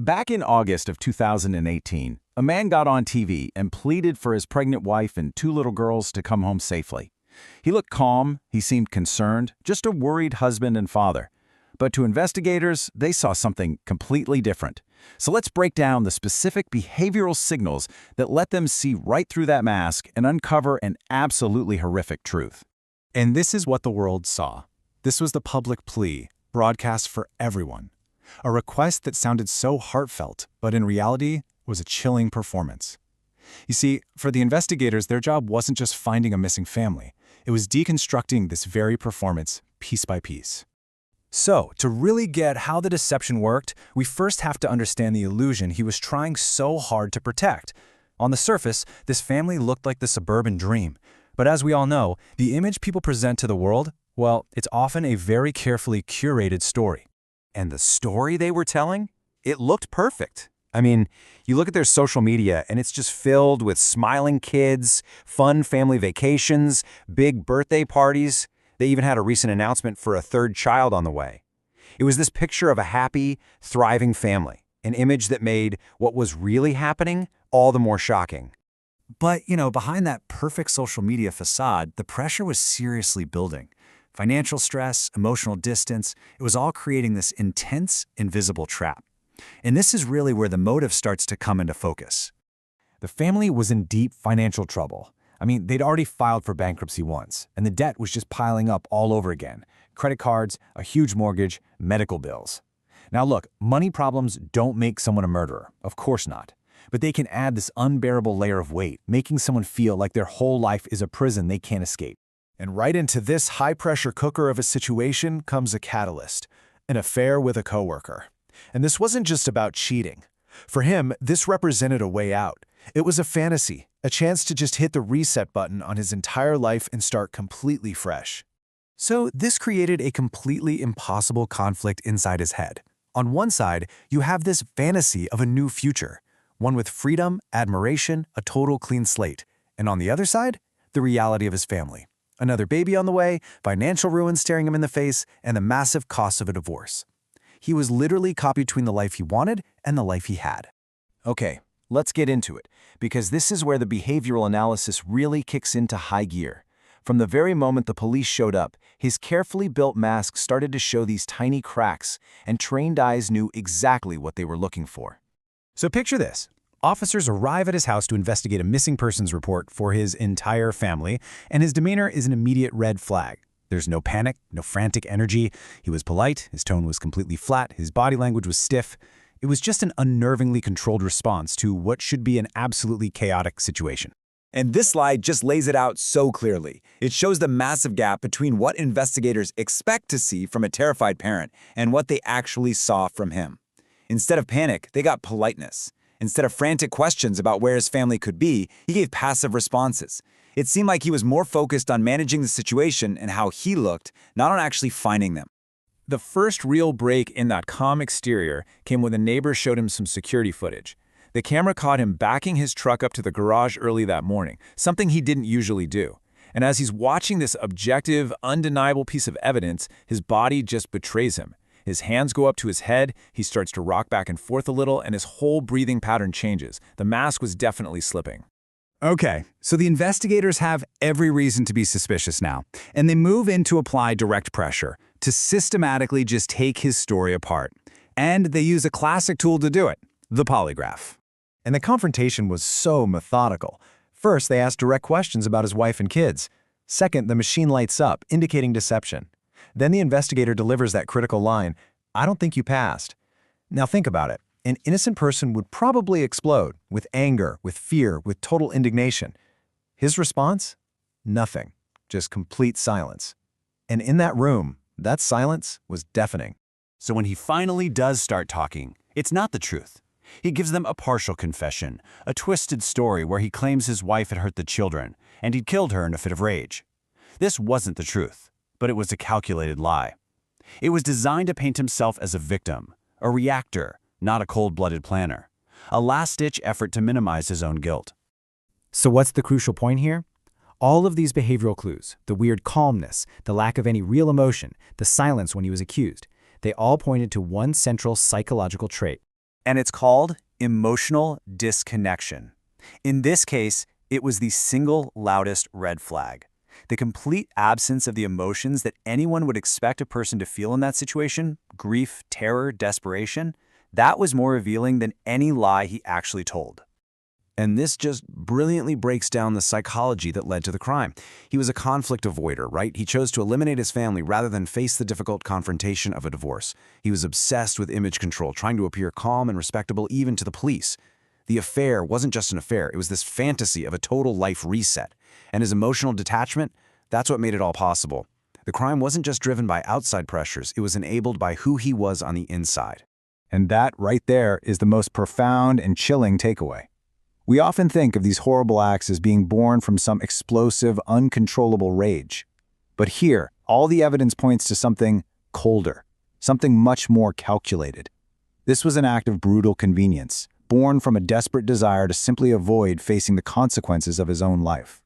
Back in August of 2018, a man got on TV and pleaded for his pregnant wife and two little girls to come home safely. He looked calm, he seemed concerned, just a worried husband and father. But to investigators, they saw something completely different. So let's break down the specific behavioral signals that let them see right through that mask and uncover an absolutely horrific truth. And this is what the world saw. This was the public plea, broadcast for everyone. A request that sounded so heartfelt, but in reality was a chilling performance. You see, for the investigators, their job wasn't just finding a missing family. It was deconstructing this very performance piece by piece. So, to really get how the deception worked, we first have to understand the illusion he was trying so hard to protect. On the surface, this family looked like the suburban dream. But as we all know, the image people present to the world, well, it's often a very carefully curated story. And the story they were telling? It looked perfect. I mean, you look at their social media and it's just filled with smiling kids, fun family vacations, big birthday parties. They even had a recent announcement for a third child on the way. It was this picture of a happy, thriving family, an image that made what was really happening all the more shocking. But, behind that perfect social media facade, the pressure was seriously building. Financial stress, emotional distance, it was all creating this intense, invisible trap. And this is really where the motive starts to come into focus. The family was in deep financial trouble. I mean, they'd already filed for bankruptcy once, and the debt was just piling up all over again. Credit cards, a huge mortgage, medical bills. Now look, money problems don't make someone a murderer, of course not. But they can add this unbearable layer of weight, making someone feel like their whole life is a prison they can't escape. And right into this high-pressure cooker of a situation comes a catalyst, an affair with a coworker. And this wasn't just about cheating. For him, this represented a way out. It was a fantasy, a chance to just hit the reset button on his entire life and start completely fresh. So this created a completely impossible conflict inside his head. On one side, you have this fantasy of a new future, one with freedom, admiration, a total clean slate. And on the other side, the reality of his family. Another baby on the way, financial ruin staring him in the face, and the massive cost of a divorce. He was literally caught between the life he wanted and the life he had. Okay, let's get into it, because this is where the behavioral analysis really kicks into high gear. From the very moment the police showed up, his carefully built mask started to show these tiny cracks, and trained eyes knew exactly what they were looking for. So picture this. Officers arrive at his house to investigate a missing persons report for his entire family, and his demeanor is an immediate red flag. There's no panic, no frantic energy. He was polite, his tone was completely flat, his body language was stiff. It was just an unnervingly controlled response to what should be an absolutely chaotic situation. And this slide just lays it out so clearly. It shows the massive gap between what investigators expect to see from a terrified parent and what they actually saw from him. Instead of panic, they got politeness. Instead of frantic questions about where his family could be, he gave passive responses. It seemed like he was more focused on managing the situation and how he looked, not on actually finding them. The first real break in that calm exterior came when the neighbor showed him some security footage. The camera caught him backing his truck up to the garage early that morning, something he didn't usually do. And as he's watching this objective, undeniable piece of evidence, his body just betrays him. His hands go up to his head, he starts to rock back and forth a little, and his whole breathing pattern changes. The mask was definitely slipping. Okay, so the investigators have every reason to be suspicious now, and they move in to apply direct pressure, to systematically just take his story apart. And they use a classic tool to do it, the polygraph. And the confrontation was so methodical. First, they asked direct questions about his wife and kids. Second, the machine lights up, indicating deception. Then the investigator delivers that critical line, "I don't think you passed." Now think about it. An innocent person would probably explode with anger, with fear, with total indignation. His response? Nothing. Just complete silence. And in that room, that silence was deafening. So when he finally does start talking, it's not the truth. He gives them a partial confession, a twisted story where he claims his wife had hurt the children, and he'd killed her in a fit of rage. This wasn't the truth, but it was a calculated lie. It was designed to paint himself as a victim, a reactor, not a cold-blooded planner, a last-ditch effort to minimize his own guilt. So what's the crucial point here? All of these behavioral clues, the weird calmness, the lack of any real emotion, the silence when he was accused, they all pointed to one central psychological trait. And it's called emotional disconnection. In this case, it was the single loudest red flag. The complete absence of the emotions that anyone would expect a person to feel in that situation, grief, terror, desperation, that was more revealing than any lie he actually told. And this just brilliantly breaks down the psychology that led to the crime. He was a conflict avoider, right? He chose to eliminate his family rather than face the difficult confrontation of a divorce. He was obsessed with image control, trying to appear calm and respectable even to the police. The affair wasn't just an affair, it was this fantasy of a total life reset. And his emotional detachment, that's what made it all possible. The crime wasn't just driven by outside pressures, it was enabled by who he was on the inside. And that right there is the most profound and chilling takeaway. We often think of these horrible acts as being born from some explosive, uncontrollable rage. But here, all the evidence points to something colder, something much more calculated. This was an act of brutal convenience, born from a desperate desire to simply avoid facing the consequences of his own life.